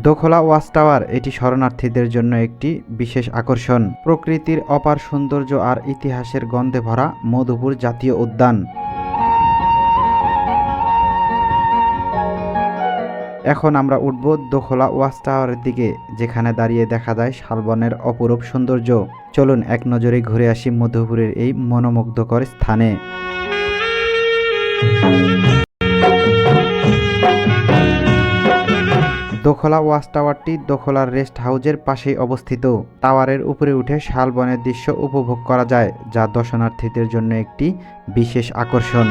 দোখলা watch tower এটি শরণার্থীদের জন্য একটি বিশেষ আকর্ষণ। প্রকৃতির অপার সৌন্দর্য আর ইতিহাসের গন্ধে ভরা মধুপুর জাতীয় উদ্যান। এখন আমরা উঠব দোখলা ওয়াচ টাওয়ারের দিকে, যেখানে দাঁড়িয়ে দেখা যায় শালবনের অপরূপ সৌন্দর্য। চলুন এক নজরে ঘুরে আসি মধুপুরের এই মনোমুগ্ধকর স্থানে। দোখলা ওয়াচ টাওয়ারটি দোখলার রেস্ট হাউসের পাশেই অবস্থিত। টাওয়ারের উপরে উঠে শালবনের দৃশ্য উপভোগ করা যায়, যা দর্শনার্থীদের জন্য একটি বিশেষ আকর্ষণ।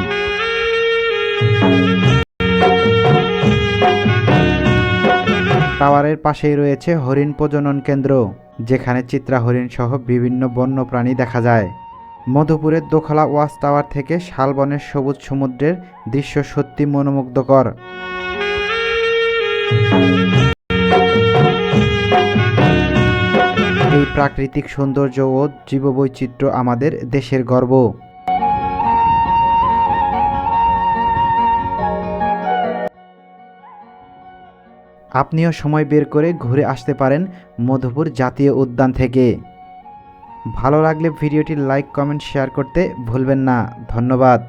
টাওয়ারের পাশেই রয়েছে হরিণ প্রজনন কেন্দ্র, যেখানে চিত্রা হরিণ সহ বিভিন্ন বন্যপ্রাণী দেখা যায়। মধুপুরের দোখলা ওয়াচ টাওয়ার থেকে শালবনের সবুজ সমুদ্রের দৃশ্য সত্যি মনোমুগ্ধকর। এই প্রাকৃতিক সৌন্দর্য ও জীববৈচিত্র্য আমাদের দেশের গর্ব। আপনিও সময় বের করে ঘুরে আসতে পারেন মধুপুর জাতীয় উদ্যান থেকে। ভালো লাগলে ভিডিওটি লাইক, কমেন্ট, শেয়ার করতে ভুলবেন না। ধন্যবাদ।